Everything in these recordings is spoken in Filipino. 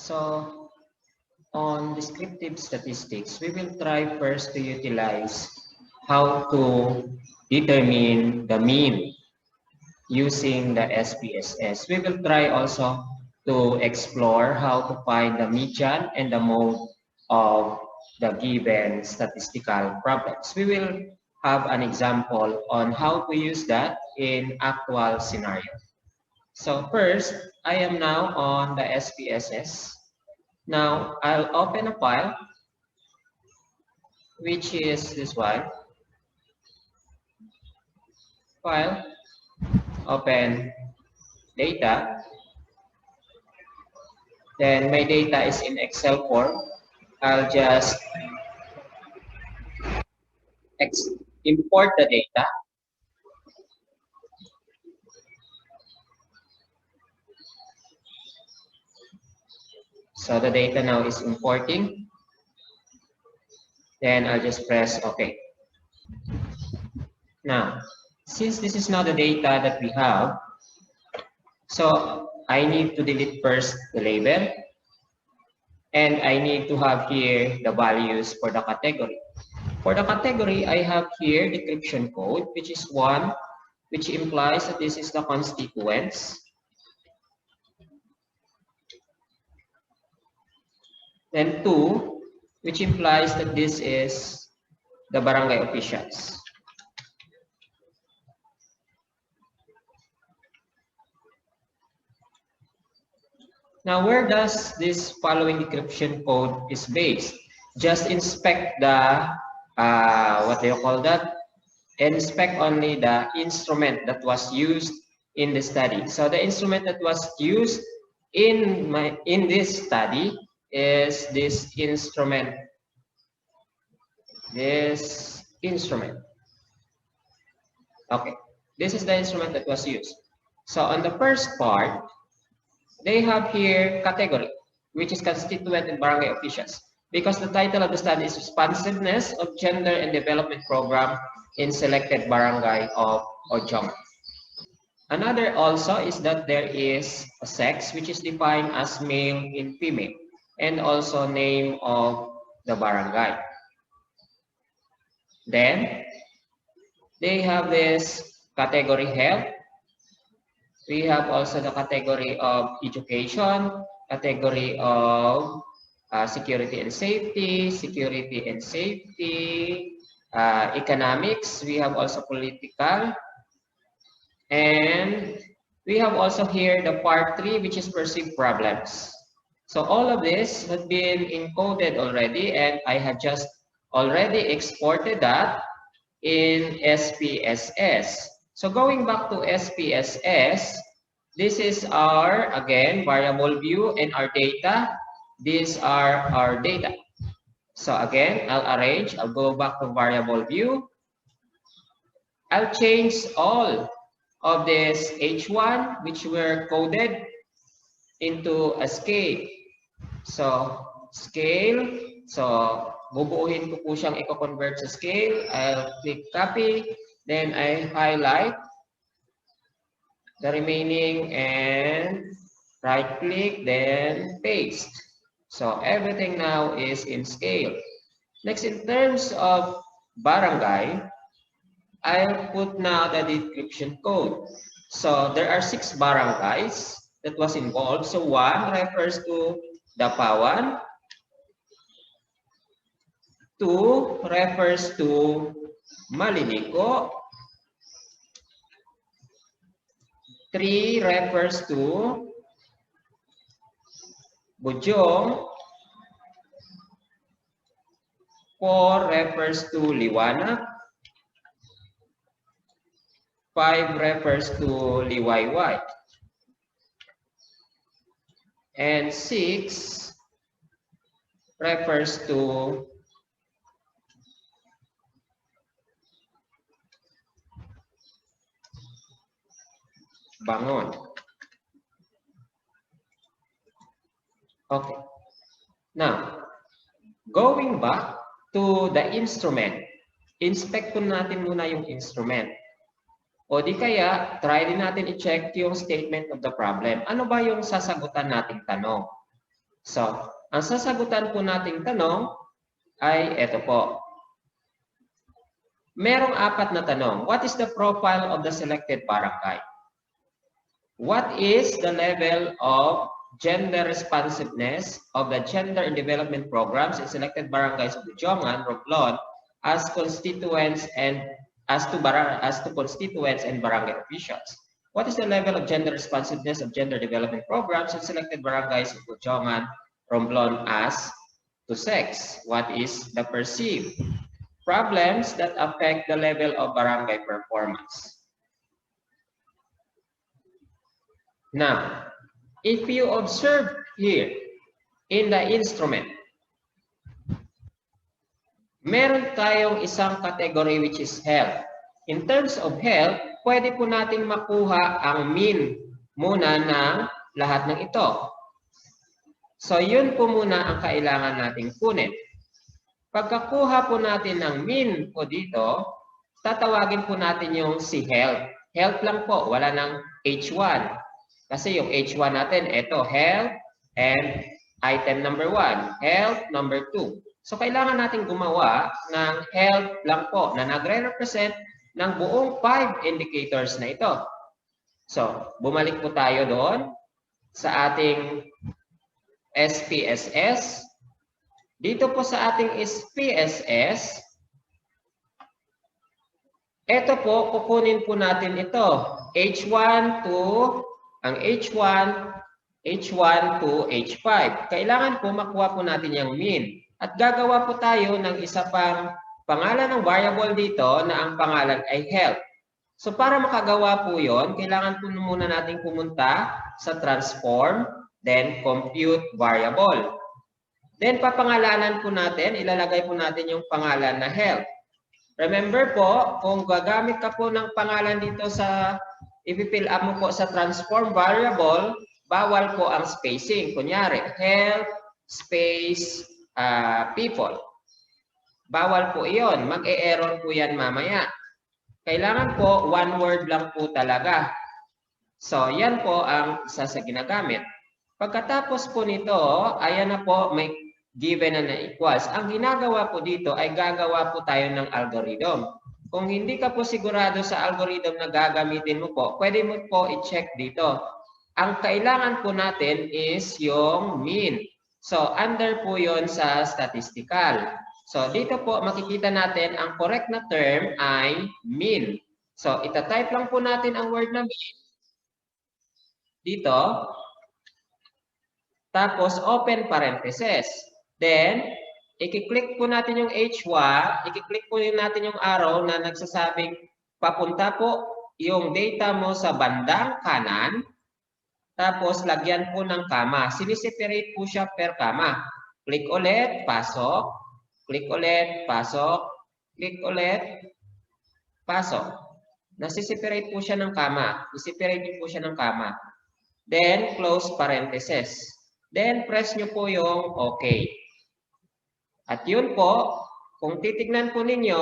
So on descriptive statistics, we will try first to utilize how to determine the mean using the SPSS. We will try also to explore how to find the median and the mode of the given statistical problems. We will have an example on how to use that in actual scenario. So first, I am now on the SPSS. Now, I'll open a file, which is this one. File, open data. Then my data is in Excel form. I'll just import the data. So the data now is importing. Then I'll just press OK. Now, since this is now the data that we have, so I need to delete first the label. And I need to have here the values for the category. For the category, I have here decryption code, which is 1, which implies that this is the constituents. Then 2, which implies that this is the barangay officials. Now, where does this following decryption code is based? Just inspect the, what do you call that? Inspect only the instrument that was used in the study. So the instrument that was used in this study is this instrument. This instrument. Okay, this is the instrument that was used. So on the first part, they have here category, which is constituent and barangay officials, because the title of the study is Responsiveness of Gender and Development Program in Selected Barangay of Ojong. Another also is that there is a sex, which is defined as male and female, and also name of the barangay. Then, they have this category health. We have also the category of education, category of security and safety, economics. We have also political. And we have also here the part 3, which is perceived problems. So all of this has been encoded already, and I have just already exported that in SPSS. So going back to SPSS, this is our, again, variable view and our data. These are our data. So again, I'll go back to variable view. I'll change all of this H1, which were coded, into a scale. So scale, so bubuuhin ko po siyang i-convert sa scale. I'll click copy, then I highlight the remaining and right click, then paste. So everything now is in scale. Next, in terms of barangay, I'll put now the decryption code. So there are 6 barangays that was involved. So 1 refers to Dapawan. 2 refers to Malilico. 3 refers to Bujong. 4 refers to Liwanag. 5 refers to Liwayway. And 6 refers to Bangon. Okay. Now, going back to the instrument, inspect natin muna yung instrument. O di kaya, try din natin i-check yung statement of the problem. Ano ba yung sasagutan nating tanong? So, ang sasagutan po nating tanong ay ito po. Merong apat na tanong. What is the profile of the selected barangay? What is the level of gender responsiveness of the gender and development programs in selected barangays of Bujongan, Romblon as constituents and as to constituents and barangay officials? What is the level of gender responsiveness of gender development programs in selected barangays of Bujongan, Romblon as to sex? What is the perceived problems that affect the level of barangay performance? Now, if you observe here in the instrument, meron tayong isang category which is health. In terms of health, pwede po nating makuha ang mean muna ng lahat ng ito. So, yun po muna ang kailangan nating kunin. Pagkakuha po natin ng mean po dito, tatawagin po natin yung si health. Health lang po, wala ng H1. Kasi yung H1 natin, ito, health and item number 1, health number 2. So, kailangan natin gumawa ng health lang po na nagre-represent ng buong 5 indicators na ito. So, bumalik po tayo doon sa ating SPSS. Dito po sa ating SPSS, ito po, kukunin po natin ito. H1 to ang H1 to H5. Kailangan po makuha po natin yung mean. At gagawa po tayo ng isa pang pangalan ng variable dito na ang pangalan ay health. So para makagawa po yon, kailangan po muna natin pumunta sa transform, then compute variable. Then papangalanan po natin, ilalagay po natin yung pangalan na health. Remember po, kung gagamit ka po ng pangalan dito sa i-fill up mo po sa transform variable, bawal po ang spacing. Kunyari, health, space, people. Bawal po iyon. Mag-e-error po yan mamaya. Kailangan po, one word lang po talaga. So, yan po ang isa sa ginagamit. Pagkatapos po nito, ayan na po, may given na equals. Ang ginagawa po dito ay gagawa po tayo ng algorithm. Kung hindi ka po sigurado sa algorithm na gagamitin mo po, pwede mo po i-check dito. Ang kailangan po natin is yung mean. So, under po yon sa statistical. So, dito po makikita natin ang correct na term ay mean. So, ita-type lang po natin ang word na mean dito. Tapos, open parentheses. Then, i-click po natin yung H1, i-click po natin yung arrow na nagsasabing papunta po yung data mo sa bandang kanan. Tapos, lagyan po ng kama. Siniseparate po siya per kama. Click ulit, pasok. Click ulit, pasok. Click ulit, pasok. Nasiseparate po siya ng kama. Isiseparate po siya ng kama. Then, close parentheses. Then, press nyo po yung OK. At yun po, kung titignan po ninyo,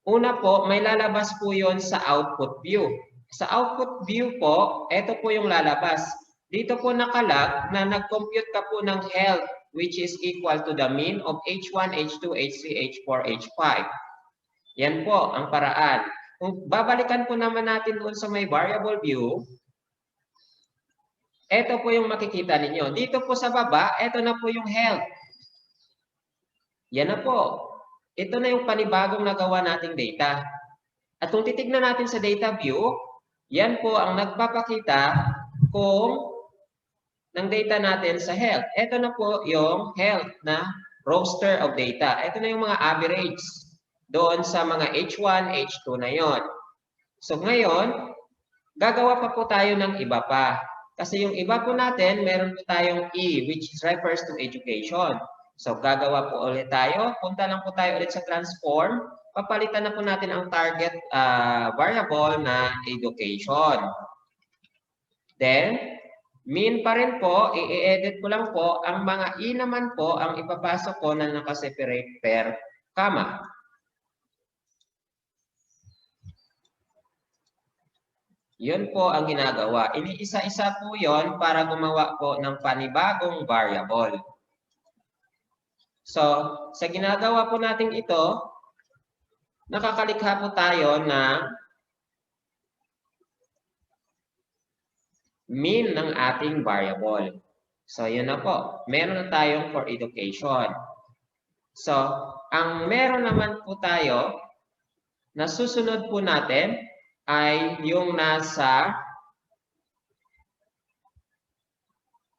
una po, may lalabas po yon sa output view. Sa output view po, ito po yung lalabas. Dito po nakalag na nag-compute ka po ng health, which is equal to the mean of H1, H2, H3, H4, H5. Yan po ang paraan. Kung babalikan po naman natin doon sa may variable view, ito po yung makikita ninyo. Dito po sa baba, ito na po yung health. Yan na po. Ito na yung panibagong nagawa nating data. At kung titignan natin sa data view, yan po ang nagpapakita kung ng data natin sa health. Ito na po yung health na roster of data. Ito na yung mga average doon sa mga H1, H2 na yon. So ngayon, gagawa pa po tayo ng iba pa. Kasi yung iba po natin, meron po tayong E, which refers to education. So, gagawa po ulit tayo. Punta lang po tayo ulit sa transform. Papalitan na po natin ang target variable na education. Then, mean pa rin po, i-edit ko lang po, ang mga E naman po, ang ipapasok ko na nakaseparate per comma. Yun po ang ginagawa. Iniisa-isa po yon para gumawa po ng panibagong variable. So, sa ginagawa po natin ito, nakakalikha po tayo ng mean ng ating variable. So, yun na po. Meron na tayong for education. So, ang meron naman po tayo na susunod po natin ay yung nasa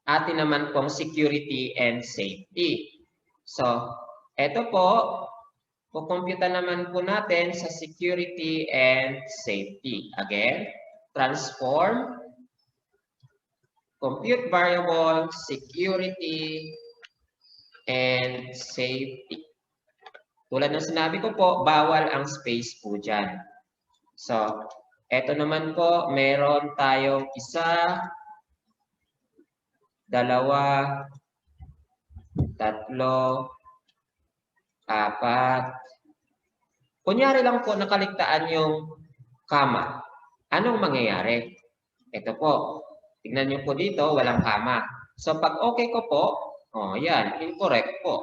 atin naman pong security and safety. So, ito po, kukumpyuta naman po natin sa security and safety. Again, transform, compute variable, security, and safety. Tulad ng sinabi ko po, bawal ang space po dyan. So, ito naman po, meron tayong isa, dalawa, tatlo, apat. Kunyari lang po nakaligtaan yung kama. Anong mangyayari? Ito po. Tignan nyo po dito, walang kama. So, pag okay ko po, yan, incorrect po.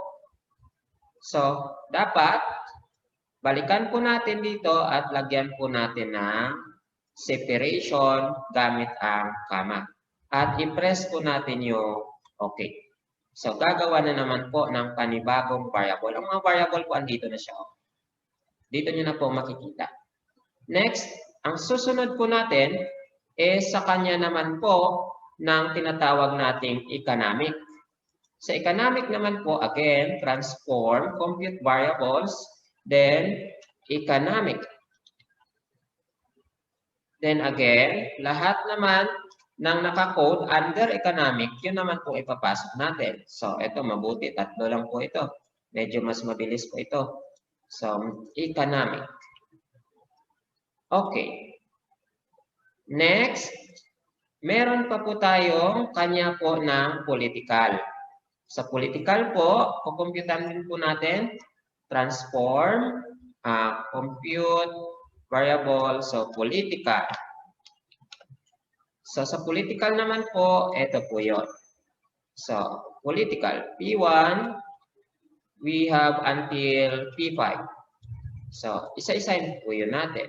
So, dapat balikan po natin dito at lagyan po natin ng separation gamit ang kama. At i-press po natin yung okay. So, gagawa na naman po ng panibagong variable. Ang mga variable po, andito na siya. Dito nyo na po makikita. Next, ang susunod po natin sa kanya naman po ng tinatawag nating economic. Sa economic naman po, again, transform, compute variables, then economic. Then again, lahat naman ng nakakode under economic, yun naman po ipapasok natin. So, ito mabuti, tatlo lang po ito. Medyo mas mabilis po ito. So, economic. Okay. Next, meron pa po tayong kanya po ng political. Sa political po, kukumputan din po natin, transform, compute, variable, so political. So sa political naman po, ito po yun. So, political, P1, we have until P5. So, isa-isahin po yun natin.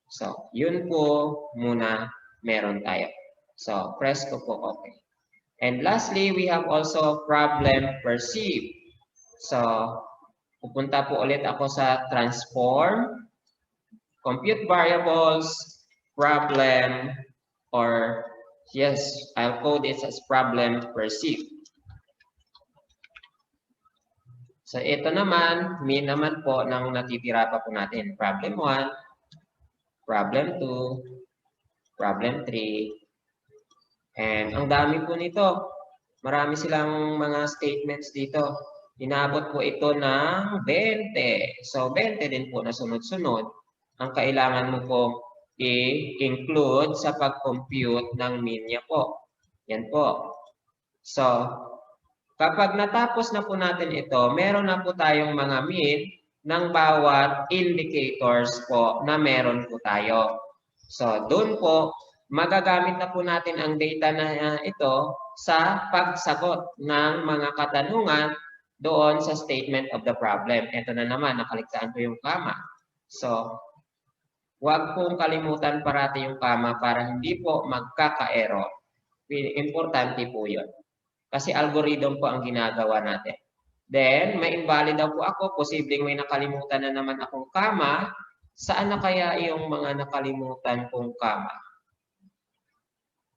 So, yun po muna meron tayo. So, press ko po okay. And lastly, we have also problem perceived. So, pupunta po ulit ako sa transform, compute variables, problem, or yes, I'll code it as problem perceived. So, ito naman, mean naman po ng natitira pa po natin. Problem 1, problem 2, problem 3, and ang dami po nito. Marami silang mga statements dito. Inabot po ito ng 20. So, 20 din po na sunod-sunod. Ang kailangan mo po i-include sa pag-compute ng mean niya po. Yan po. So, kapag natapos na po natin ito, meron na po tayong mga mean ng bawat indicators po na meron po tayo. So, doon po, magagamit na po natin ang data na ito sa pagsagot ng mga katanungan doon sa statement of the problem. Ito na naman, nakaligtaan ko yung kama. So, huwag pong kalimutan parati yung kama para hindi po magkaka-error. Importante po yun. Kasi algorithm po ang ginagawa natin. Then, may invalid daw po ako. Posibleng may nakalimutan na naman akong kama. Saan na kaya yung mga nakalimutan kong kama?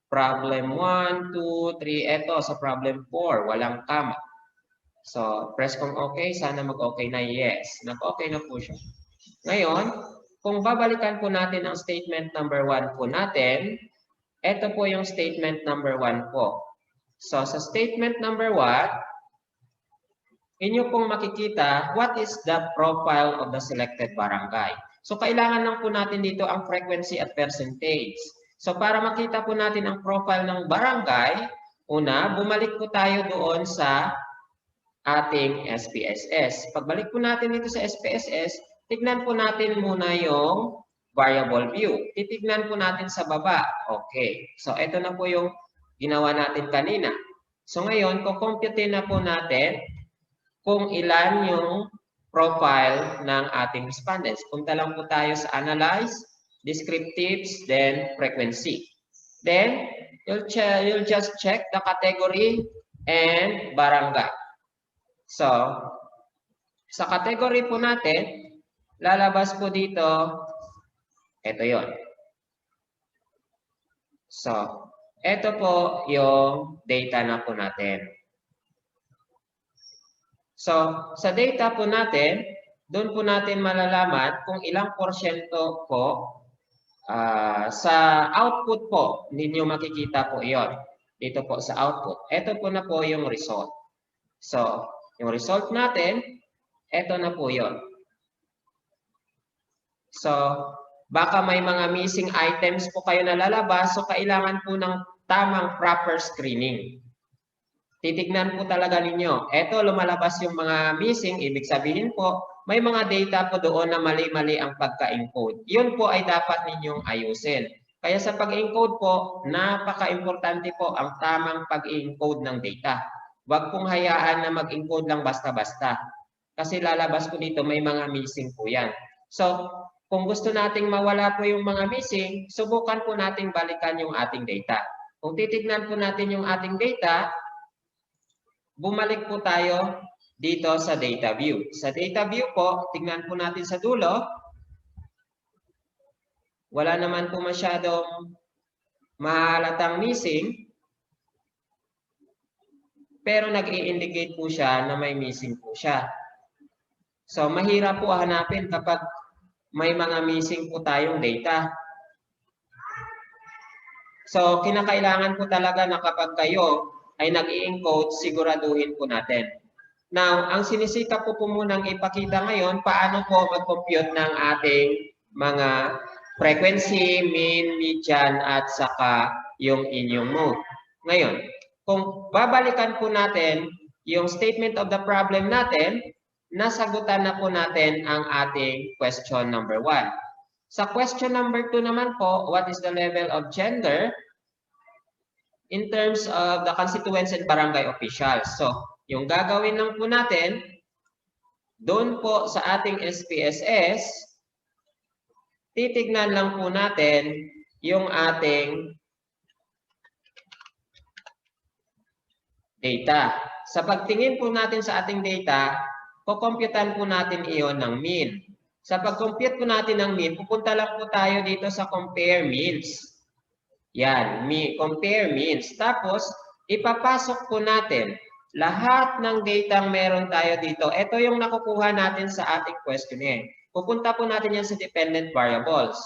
Problem 1, 2, 3. Ito, sa problem 4, walang kama. So, press kong okay. Sana mag-okay na yes. Nag-okay na po siya. Ngayon, kung babalikan po natin ang statement number 1 po natin, ito po yung statement number 1 po. So, sa statement number 1, inyo pong makikita what is the profile of the selected barangay. So, kailangan lang po natin dito ang frequency at percentage. So, para makita po natin ang profile ng barangay, una, bumalik po tayo doon sa ating SPSS. Pagbalik po natin dito sa SPSS, tignan po natin muna yung variable view. Titignan po natin sa baba. Okay. So, ito na po yung ginawa natin kanina. So, ngayon, kukumputin na po natin kung ilan yung profile ng ating respondents. Punta lang po tayo sa Analyze, Descriptives, then Frequency. Then, you'll just check the category and barangay. So, sa category po natin, lalabas po dito, ito yon. So, ito po yung data na po natin. So, sa data po natin, doon po natin malalaman kung ilang porsyento po sa output po. Ninyo makikita po iyon. Dito po sa output. Ito po na po yung result. So, yung result natin, ito na po yon. So, baka may mga missing items po kayo na lalabas. So, kailangan po ng tamang proper screening. Titignan po talaga ninyo. Ito, lumalabas yung mga missing. Ibig sabihin po, may mga data po doon na mali-mali ang pagka-encode. Yun po ay dapat ninyong ayusin. Kaya sa pag-encode po, napaka-importante po ang tamang pag-encode ng data. Huwag pong hayaan na mag-encode lang basta-basta. Kasi lalabas po dito, may mga missing po yan. So, kung gusto nating mawala po yung mga missing, subukan po nating balikan yung ating data. Kung titignan po natin yung ating data, bumalik po tayo dito sa data view. Sa data view po, tingnan po natin sa dulo. Wala naman po masyadong mahalatang missing. Pero nag-i-indicate po siya na may missing po siya. So, mahirap po hanapin kapag may mga missing po tayong data. So, kinakailangan po talaga na kapag kayo ay nag-i-encode, siguraduhin po natin. Now, ang sinisikap po munang ipakita ngayon, paano po mag-compute ng ating mga frequency, mean, median, at saka yung inyong mode. Ngayon, kung babalikan po natin yung statement of the problem natin, nasagutan na po natin ang ating question number 1. Sa question number 2 naman po, what is the level of gender in terms of the constituents and barangay officials? So, yung gagawin lang po natin, doon po sa ating SPSS, titignan lang po natin yung ating data. Sa pagtingin po natin sa ating data, kukomputan po natin iyon ng mean. Sa pag-compute po natin ng mean, pupunta lang po tayo dito sa compare means. Yan, compare means. Tapos, ipapasok po natin lahat ng data meron tayo dito. Ito yung nakukuha natin sa ating questionnaire. Pupunta po natin yan sa dependent variables.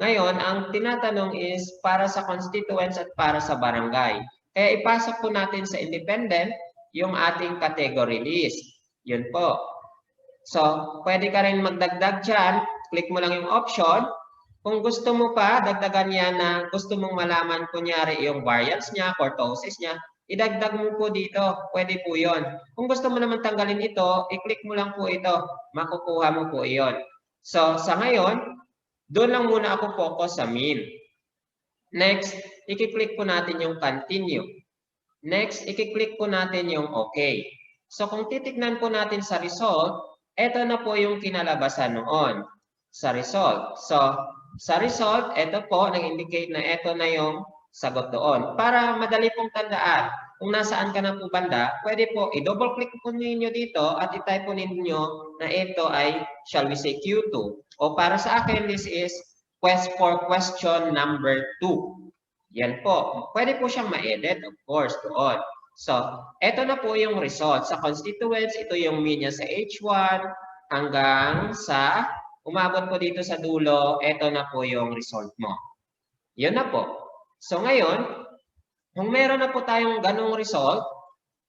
Ngayon, ang tinatanong is para sa constituents at para sa barangay. Kaya ipasok po natin sa independent yung ating category list. Yun po. So, pwede ka rin magdagdag dyan. Click mo lang yung option. Kung gusto mo pa, dagdagan yan na gusto mong malaman, kunyari, yung variance niya, kurtosis niya, idagdag mo po dito. Pwede po yon. Kung gusto mo naman tanggalin ito, i-click mo lang po ito. Makukuha mo po iyon. So, sa ngayon, doon lang muna ako focus sa mean. Next, i-click po natin yung continue. Next, i-click po natin yung okay. So, kung titignan po natin sa result, ito na po yung kinalabasan noon sa result. So, sa result, ito po, nag-indicate na ito na yung sagot doon. Para madali pong tandaan, kung nasaan ka na po banda, pwede po, i-double click po ninyo dito at i-type po ninyo na ito ay, shall we say, Q2. O para sa akin, this is for question number 2. Yan po. Pwede po siyang ma-edit, of course, doon. So, ito na po yung result. Sa constituents, ito yung mean niya sa H1 hanggang sa umabot po dito sa dulo, ito na po yung result mo. Yun na po. So ngayon, kung meron na po tayong ganong result,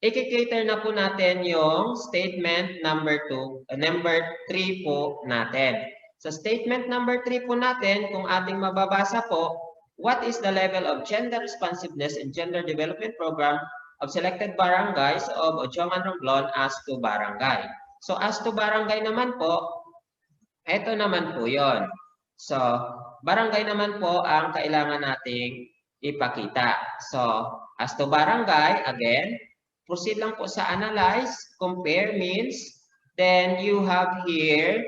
i-cater na po natin yung statement number 2, number 3 po natin. Sa statement number 3 po natin, kung ating mababasa po, what is the level of gender responsiveness and gender development program of selected barangays of Ojongan Romblon as to barangay? So as to barangay naman po, ito naman po yon. So, barangay naman po ang kailangan nating ipakita. So, as to barangay, again, proceed lang po sa analyze, compare means, then you have here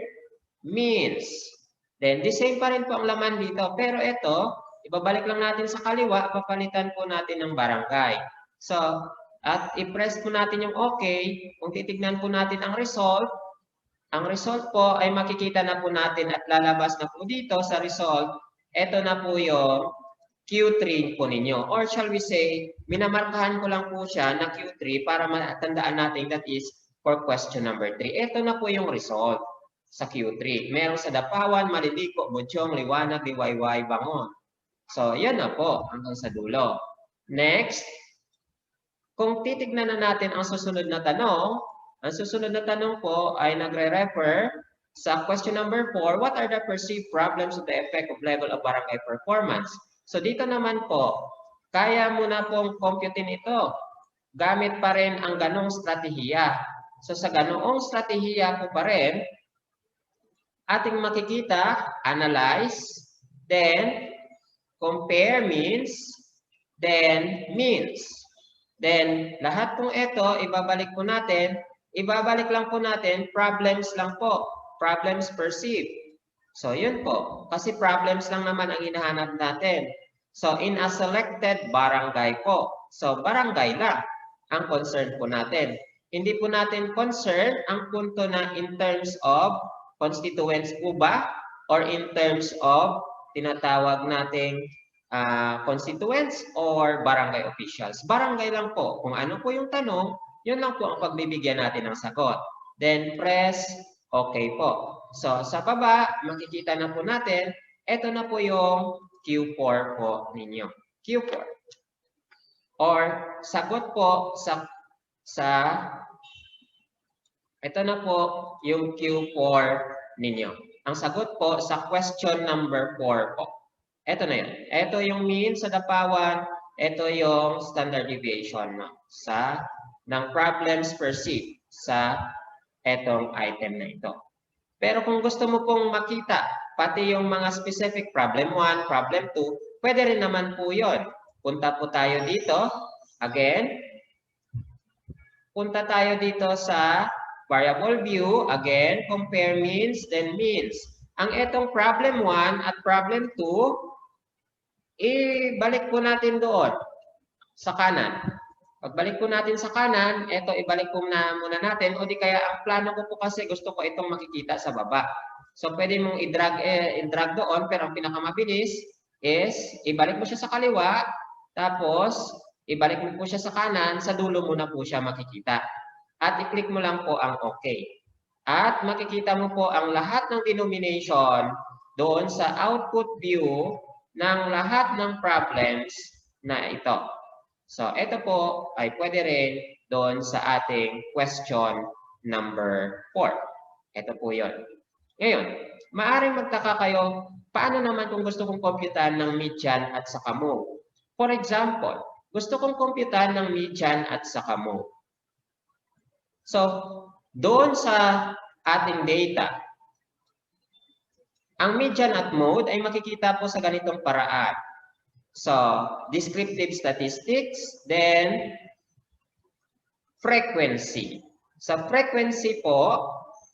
means. Then, the same pa rin po ang laman dito. Pero ito, ibabalik lang natin sa kaliwa, papalitan po natin ng barangay. So, at i-press po natin yung okay. Kung titignan po natin ang result po ay makikita na po natin at lalabas na po dito sa result. Ito na po yung Q3 po ninyo. Or shall we say, minamarkahan ko lang po siya na Q3 para matandaan natin that is for question number 3. Ito na po yung result sa Q3. Merong sa Dapawan, Maliliko, Butyong, Liwanag, Liwayway, Bangon. So, yan na po hanggang sa dulo. Next, kung titignan na natin ang susunod na tanong, ang susunod na tanong po ay nagre-refer sa question number 4, what are the perceived problems of the effect of level of barangay performance? So dito naman po, kaya mo na pong computein ito. Gamit pa rin ang ganong strategiya. So sa ganoong strategiya po pa rin, ating makikita, analyze, then compare means, then means. Then lahat pong ito, ibabalik lang po natin, problems lang po. Problems perceived. So, yun po. Kasi problems lang naman ang hinahanap natin. So, in a selected barangay po. So, barangay lang ang concern po natin. Hindi po natin concern ang punto na in terms of constituents po ba? Or in terms of tinatawag nating constituents or barangay officials. Barangay lang po. Kung ano po yung tanong, yun lang po ang pagbibigyan natin ng sagot. Then press okay po. So sa baba, makikita na po natin, ito na po yung Q4 po ninyo. Q4. Or sagot po ito na po yung Q4 ninyo. Ang sagot po sa question number 4 po. Ito na yun. Ito yung mean sa Dapawan. Ito yung standard deviation ng problems perceived sa etong item na ito. Pero kung gusto mo pong makita, pati yung mga specific problem 1, problem 2, pwede rin naman po yun. Punta po tayo dito. Again, punta tayo dito sa variable view. Again, compare means, then means. Ang etong problem 1 at problem 2, ibalik po natin doon sa kanan. Pagbalik po natin sa kanan, ito ibalik po muna natin o di kaya ang plano ko po kasi gusto ko itong makikita sa baba. So pwede mong i-drag doon pero ang pinakamabilis is ibalik mo siya sa kaliwa tapos ibalik mo po siya sa kanan, sa dulo mo na po siya makikita. At i-click mo lang po ang okay. At makikita mo po ang lahat ng denomination doon sa output view ng lahat ng problems na ito. So, ito po ay pwede rin doon sa ating question number 4. Ito po yun. Ngayon, maaaring magtaka kayo, paano naman kung gusto kong computan ng median at saka mode? For example, gusto kong computan ng median at saka mode. So, doon sa ating data, ang median at mode ay makikita po sa ganitong paraan. So, descriptive statistics, then frequency. Sa frequency po,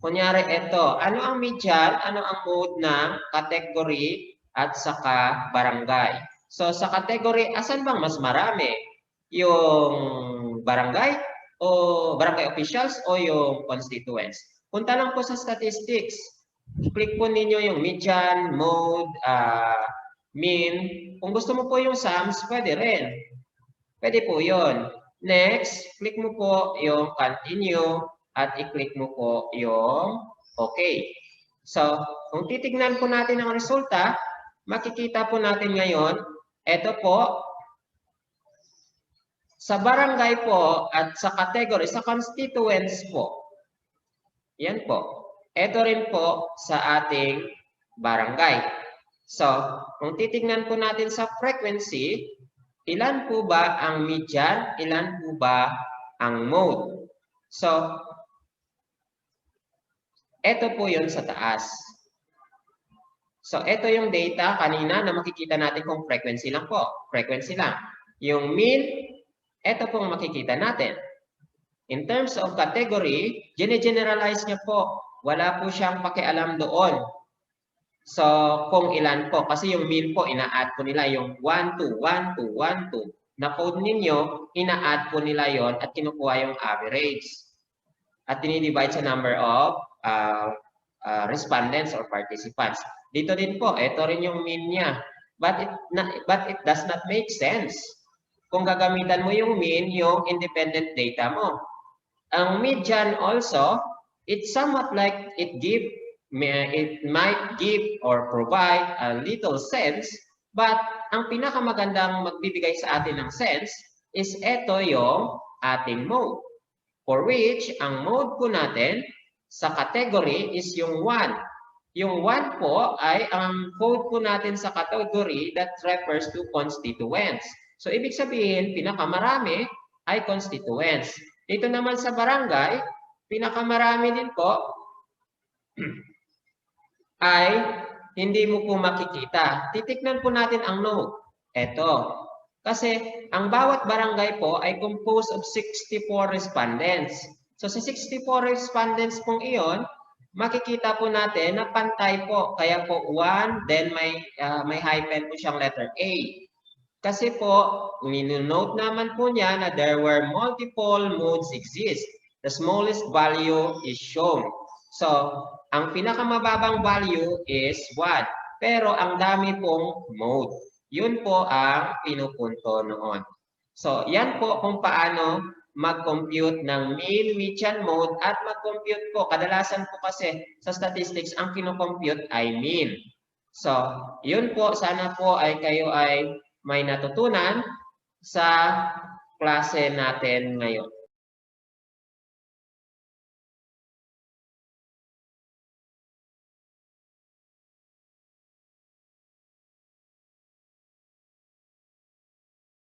kunyari ito, ano ang median, ano ang mode ng category at saka barangay. So, sa category, asan bang mas marami? Yung barangay o barangay officials o yung constituents? Punta lang po sa statistics. Click po ninyo yung median, mode, mean. Kung gusto mo po yung sums, pwede rin. Pwede po yun. Next, click mo po yung continue at i-click mo po yung okay. So, kung titignan po natin ang resulta, makikita po natin ngayon, ito po, sa barangay po at sa category, sa constituents po. Yan po. Ito rin po sa ating barangay. So, kung titignan po natin sa frequency, ilan po ba ang median, ilan po ba ang mode? So, ito po yun sa taas. So, ito yung data kanina na makikita natin kung frequency lang po. Frequency lang. Yung mean, ito pong makikita natin. In terms of category, generalize niya po. Wala po siyang pakialam doon. So, kung ilan po. Kasi yung mean po, ina-add po nila yung 1, 2, 1, 2, 1, 2. Na-code ninyo, ina-add po nila yon at kinukuha yung average. At dinidivide sa number of respondents or participants. Dito din po, ito rin yung mean niya. But it does not make sense kung gagamitan mo yung mean, yung independent data mo. Ang median also, it's somewhat like it might give or provide a little sense, but ang pinakamagandang magbibigay sa atin ng sense is ito yung ating mode. For which, ang mode po natin sa category is yung 1. Yung 1 po ay ang code po natin sa category that refers to constituents. So, ibig sabihin, pinakamarami ay constituents. Dito naman sa barangay, pinakamarami din po ay hindi mo po makikita. Titiknan po natin ang node. Ito. Kasi ang bawat barangay po ay composed of 64 respondents. So sa 64 respondents pong iyon, makikita po natin na pantay po. Kaya po 1, then may hyphen po siyang letter A. Kasi po, ninonote naman po niya na there were multiple modes exist. The smallest value is shown. So, ang pinakamababang value is 1. Pero ang dami pong mode. Yun po ang pinupunto noon. So, yan po kung paano mag-compute ng mean, median, mode, at mag-compute po. Kadalasan po kasi sa statistics, ang kinocompute ay mean. So, yun po. Sana po ay kayo ay may natutunan sa klase natin ngayon.